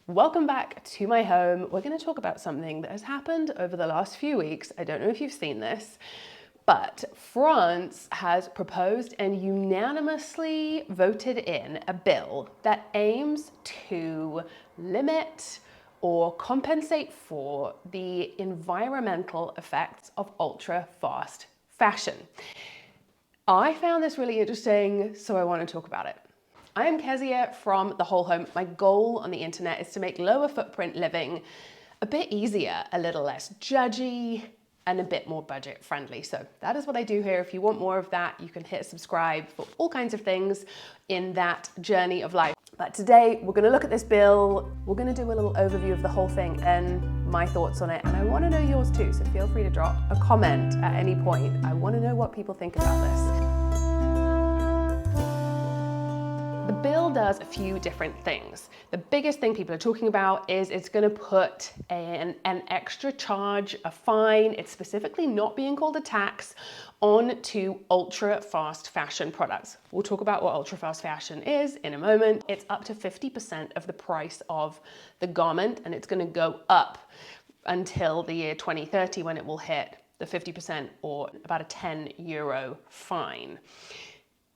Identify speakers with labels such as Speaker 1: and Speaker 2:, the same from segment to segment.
Speaker 1: Welcome back to my home. We're going to talk about something that has happened over the last few weeks. I don't know if you've seen this, but France has proposed and unanimously voted in a bill that aims to limit or compensate for the environmental effects of ultra-fast fashion. I found this really interesting, so I want to talk about it. I am Kezia from The Whole Home. My goal on the internet is to make lower footprint living a bit easier, a little less judgy, and a bit more budget friendly. So that is what I do here. If you want more of that, you can hit subscribe for all kinds of things in that journey of life. But today we're gonna look at this bill. We're gonna do a little overview of the whole thing and my thoughts on it. And I wanna know yours too. So feel free to drop a comment at any point. I wanna know what people think about this. The bill does a few different things. The biggest thing people are talking about is it's going to put an extra charge, a fine, it's specifically not being called a tax, onto ultra fast fashion products. We'll talk about what ultra fast fashion is in a moment. It's up to 50% of the price of the garment, and it's going to go up until the year 2030 when it will hit the 50% or about a €10 fine.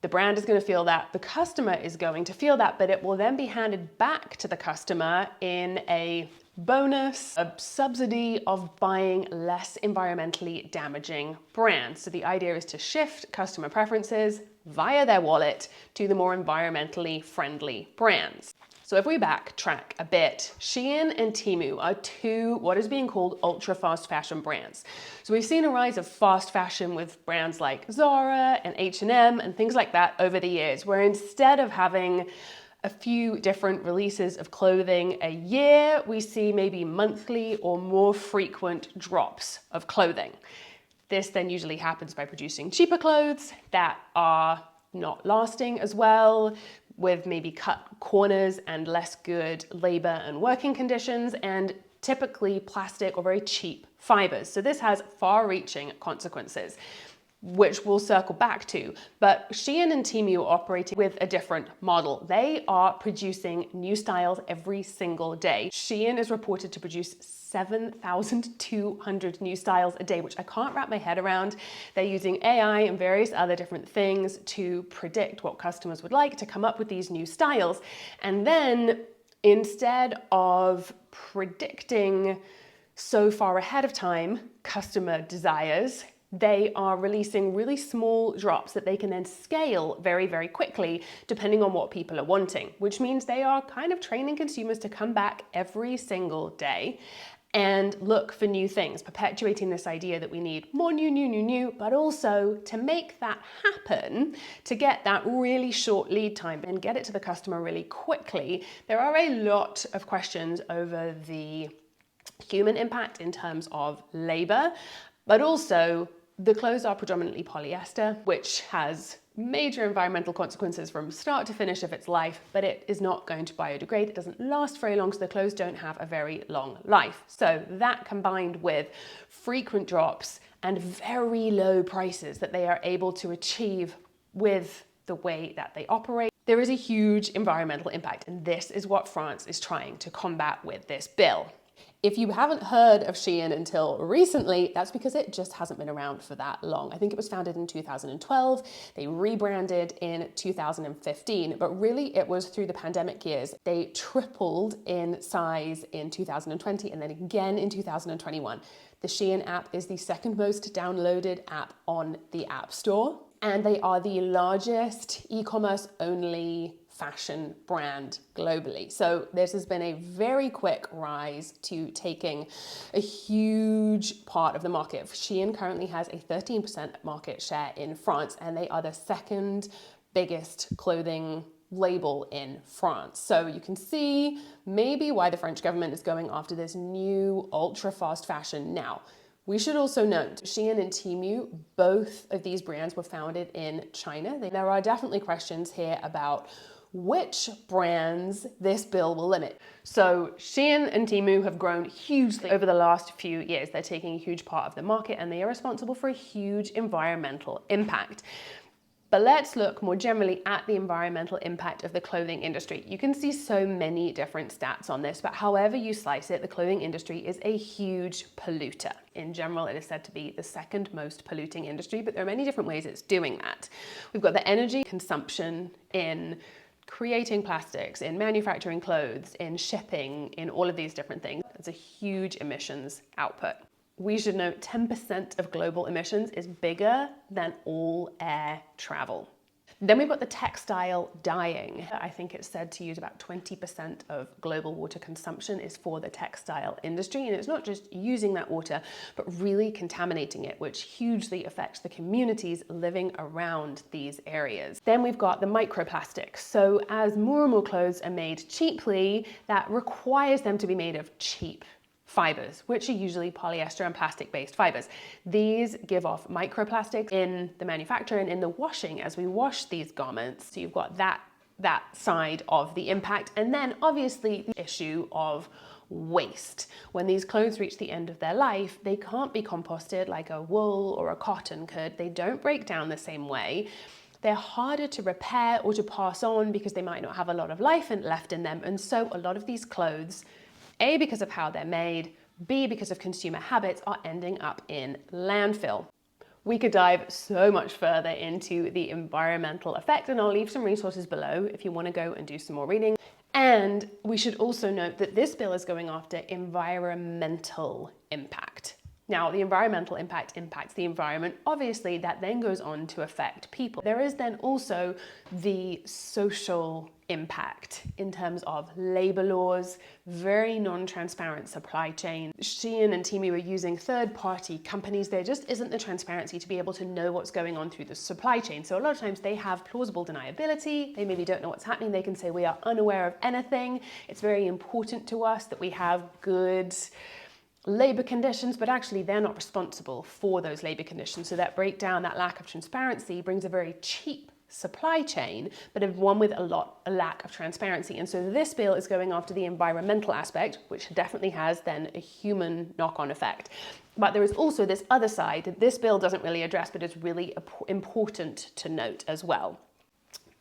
Speaker 1: The brand is going to feel that, the customer is going to feel that, but it will then be handed back to the customer in a bonus, a subsidy of buying less environmentally damaging brands. So the idea is to shift customer preferences via their wallet to the more environmentally friendly brands. So if we backtrack a bit, Shein and Temu are two what is being called ultra fast fashion brands. So we've seen a rise of fast fashion with brands like Zara and H&M and things like that over the years, where instead of having a few different releases of clothing a year, we see maybe monthly or more frequent drops of clothing. This then usually happens by producing cheaper clothes that are not lasting as well, with maybe cut corners and less good labor and working conditions, and typically plastic or very cheap fibers. So this has far-reaching consequences, which we'll circle back to. But Shein and Temu are operating with a different model. They are producing new styles every single day. Shein is reported to produce 7,200 new styles a day, which I can't wrap my head around. They're using AI and various other different things to predict what customers would like, to come up with these new styles. And then instead of predicting so far ahead of time customer desires, they are releasing really small drops that they can then scale very, very quickly depending on what people are wanting, which means they are kind of training consumers to come back every single day and look for new things, perpetuating this idea that we need more new, but also to make that happen, to get that really short lead time and get it to the customer really quickly. There are a lot of questions over the human impact in terms of labor, but also the clothes are predominantly polyester, which has major environmental consequences from start to finish of its life, but it is not going to biodegrade. It doesn't last very long, so the clothes don't have a very long life. So that combined with frequent drops and very low prices that they are able to achieve with the way that they operate, there is a huge environmental impact, and this is what France is trying to combat with this bill. If you haven't heard of Shein until recently, that's because it just hasn't been around for that long. I think it was founded in 2012. They rebranded in 2015, but really it was through the pandemic years. They tripled in size in 2020 and then again in 2021. The Shein app is the second most downloaded app on the App Store, and they are the largest e-commerce only fashion brand globally. So this has been a very quick rise to taking a huge part of the market. Shein currently has a 13% market share in France, and they are the second biggest clothing label in France. So you can see maybe why the French government is going after this new ultra fast fashion now. We should also note, Shein and Temu, both of these brands were founded in China. There are definitely questions here about which brands this bill will limit. So Shein and Temu have grown hugely over the last few years. They're taking a huge part of the market and they are responsible for a huge environmental impact. But let's look more generally at the environmental impact of the clothing industry. You can see so many different stats on this, but however you slice it, the clothing industry is a huge polluter. In general, it is said to be the second most polluting industry, but there are many different ways it's doing that. We've got the energy consumption in creating plastics, in manufacturing clothes, in shipping, in all of these different things. It's a huge emissions output. We should note 10% of global emissions is bigger than all air travel. Then we've got the textile dyeing. I think it's said to use about 20% of global water consumption is for the textile industry. And it's not just using that water, but really contaminating it, which hugely affects the communities living around these areas. Then we've got the microplastics. So as more and more clothes are made cheaply, that requires them to be made of cheap fibers, which are usually polyester and plastic-based fibers. These give off microplastics in the manufacture and in the washing as we wash these garments. So you've got that side of the impact. And then obviously the issue of waste. When these clothes reach the end of their life, they can't be composted like a wool or a cotton could. They don't break down the same way. They're harder to repair or to pass on because they might not have a lot of life left in them. And so a lot of these clothes, A, because of how they're made, B, because of consumer habits, are ending up in landfill. We could dive so much further into the environmental effect, and I'll leave some resources below if you want to go and do some more reading. And we should also note that this bill is going after environmental impact. Now, the environmental impact impacts the environment. Obviously, that then goes on to affect people. There is then also the social impact in terms of labor laws, very non-transparent supply chain. Shein and Temu are using third-party companies. There just isn't the transparency to be able to know what's going on through the supply chain. So a lot of times they have plausible deniability. They maybe don't know what's happening. They can say, we are unaware of anything. It's very important to us that we have good labor conditions, but actually they're not responsible for those labor conditions. So that breakdown, that lack of transparency brings a very cheap supply chain, but one with a lack of transparency. And so this bill is going after the environmental aspect, which definitely has then a human knock-on effect. But there is also this other side that this bill doesn't really address, but is really important to note as well.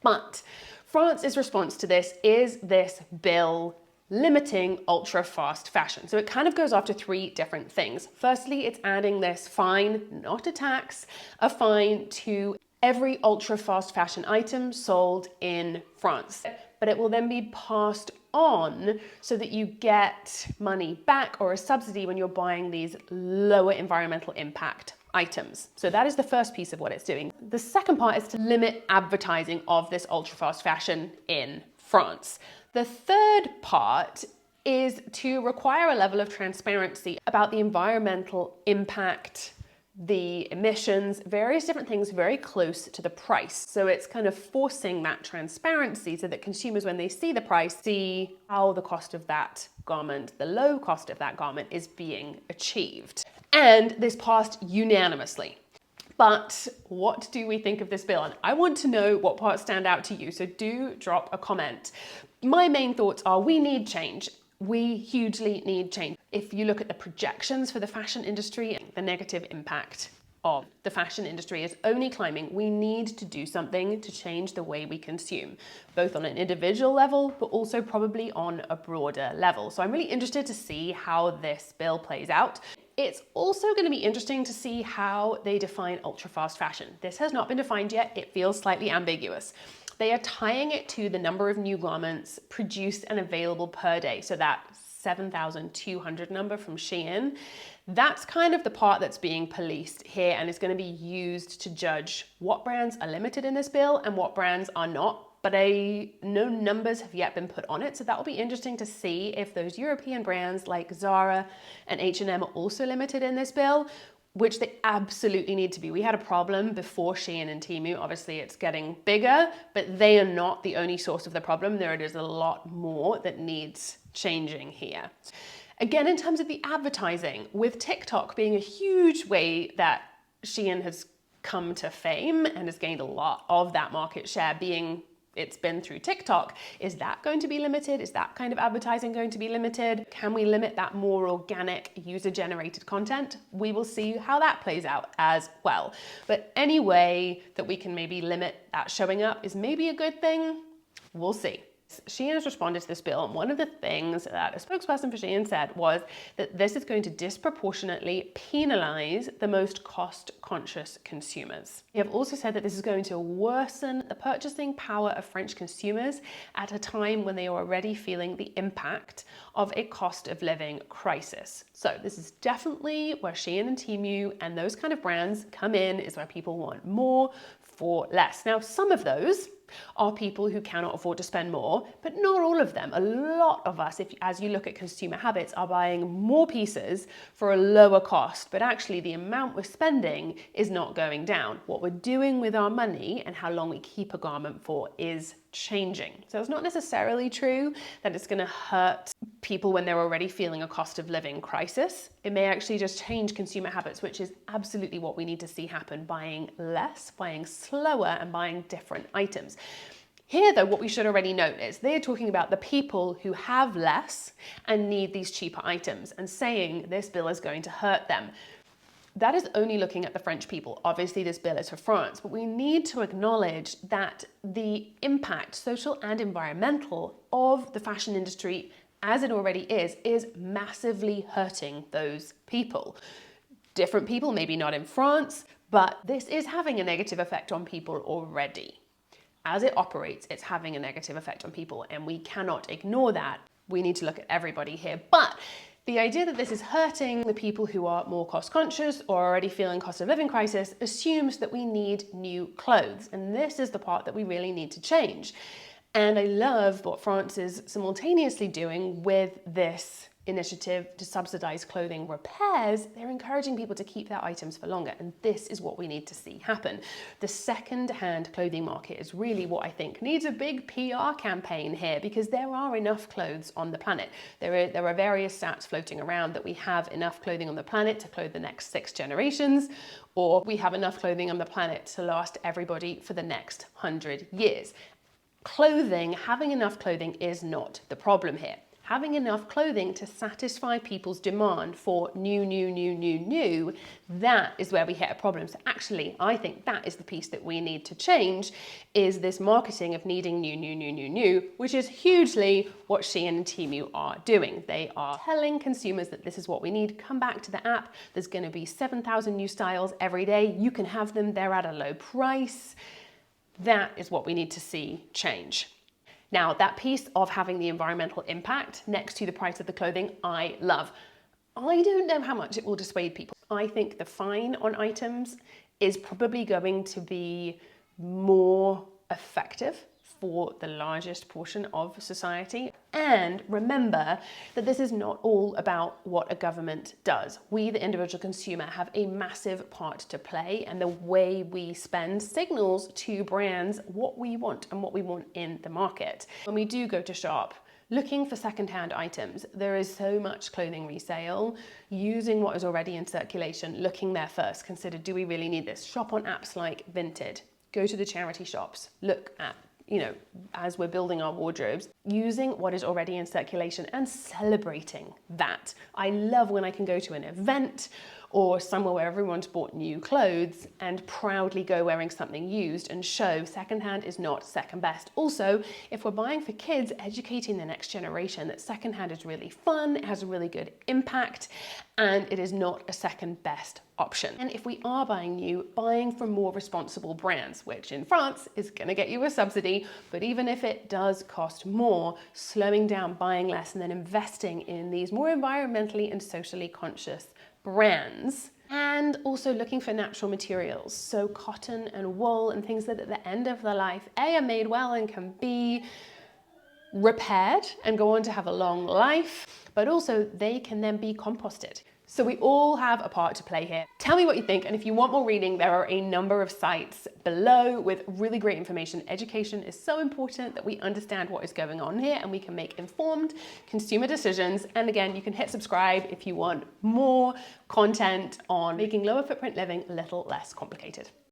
Speaker 1: But France's response to this is this bill limiting ultra fast fashion. So it kind of goes after three different things. Firstly, it's adding this fine, not a tax, a fine to every ultra fast fashion item sold in France. But it will then be passed on so that you get money back or a subsidy when you're buying these lower environmental impact items. So that is the first piece of what it's doing. The second part is to limit advertising of this ultra fast fashion in France. The third part is to require a level of transparency about the environmental impact, the emissions, various different things very close to the price. So it's kind of forcing that transparency so that consumers, when they see the price, see how the cost of that garment, the low cost of that garment, is being achieved. And this passed unanimously. But what do we think of this bill? And I want to know what parts stand out to you, so do drop a comment. My main thoughts are we need change. We hugely need change. If you look at the projections for the fashion industry, the negative impact of the fashion industry is only climbing. We need to do something to change the way we consume, both on an individual level, but also probably on a broader level. So I'm really interested to see how this bill plays out. It's also going to be interesting to see how they define ultra fast fashion. This has not been defined yet. It feels slightly ambiguous. They are tying it to the number of new garments produced and available per day. So that 7,200 number from Shein, that's kind of the part that's being policed here and is going to be used to judge what brands are limited in this bill and what brands are not. But no numbers have yet been put on it. So that will be interesting to see if those European brands like Zara and H&M are also limited in this bill, which they absolutely need to be. We had a problem before Shein and Temu. Obviously it's getting bigger, but they are not the only source of the problem. There is a lot more that needs changing here. Again, in terms of the advertising, with TikTok being a huge way that Shein has come to fame and has gained a lot of that market share, being it's been through TikTok. Is that going to be limited? Is that kind of advertising going to be limited? Can we limit that more organic user-generated content? We will see how that plays out as well. But any way that we can maybe limit that showing up is maybe a good thing. We'll see. Shein has responded to this bill, and one of the things that a spokesperson for Shein said was that this is going to disproportionately penalise the most cost-conscious consumers. They have also said that this is going to worsen the purchasing power of French consumers at a time when they are already feeling the impact of a cost of living crisis. So this is definitely where Shein and Temu and those kind of brands come in, is where people want more for less. Now, some of those are people who cannot afford to spend more, but not all of them. A lot of us, as you look at consumer habits, are buying more pieces for a lower cost, but actually the amount we're spending is not going down. What we're doing with our money and how long we keep a garment for is changing. So it's not necessarily true that it's going to hurt people when they're already feeling a cost of living crisis. It may actually just change consumer habits, which is absolutely what we need to see happen: buying less, buying slower, and buying different items. Here, though, what we should already note is they're talking about the people who have less and need these cheaper items and saying this bill is going to hurt them. That is only looking at the French people. Obviously, this bill is for France, but we need to acknowledge that the impact, social and environmental, of the fashion industry as it already is massively hurting those people. Different people, maybe not in France, but this is having a negative effect on people already. As it operates, it's having a negative effect on people, and we cannot ignore that. We need to look at everybody here. But the idea that this is hurting the people who are more cost conscious or already feeling cost of living crisis assumes that we need new clothes. And this is the part that we really need to change. And I love what France is simultaneously doing with this initiative to subsidize clothing repairs. They're encouraging people to keep their items for longer, and this is what we need to see happen. The second-hand clothing market is really what I think needs a big PR campaign here, because there are enough clothes on the planet. There are various stats floating around that we have enough clothing on the planet to clothe the next 6 generations, or we have enough clothing on the planet to last everybody for the next 100 years. Clothing, having enough clothing is not the problem here. Having enough clothing to satisfy people's demand for new, that is where we hit a problem. So actually, I think that is the piece that we need to change, is this marketing of needing new, which is hugely what Shein and Temu are doing. They are telling consumers that this is what we need. Come back to the app. There's going to be 7,000 new styles every day. You can have them. They're at a low price. That is what we need to see change. Now, that piece of having the environmental impact next to the price of the clothing, I love. I don't know how much it will dissuade people. I think the fine on items is probably going to be more effective for the largest portion of society. And remember that this is not all about what a government does. We, the individual consumer, have a massive part to play, and the way we spend signals to brands what we want and what we want in the market. When we do go to shop, looking for secondhand items, there is so much clothing resale. Using what is already in circulation, looking there first, consider, do we really need this? Shop on apps like Vinted, go to the charity shops, look at, as we're building our wardrobes, using what is already in circulation and celebrating that. I love when I can go to an event or somewhere where everyone's bought new clothes and proudly go wearing something used and show secondhand is not second best. Also, if we're buying for kids, educating the next generation that secondhand is really fun, it has a really good impact, and it is not a second best option. And if we are buying new, buying from more responsible brands, which in France is gonna get you a subsidy, but even if it does cost more, slowing down, buying less, and then investing in these more environmentally and socially conscious brands, and also looking for natural materials. So cotton and wool and things that at the end of their life, are made well and can be repaired and go on to have a long life, but also they can then be composted. So we all have a part to play here. Tell me what you think, and if you want more reading, there are a number of sites below with really great information. Education is so important that we understand what is going on here and we can make informed consumer decisions. And again, you can hit subscribe if you want more content on making lower footprint living a little less complicated.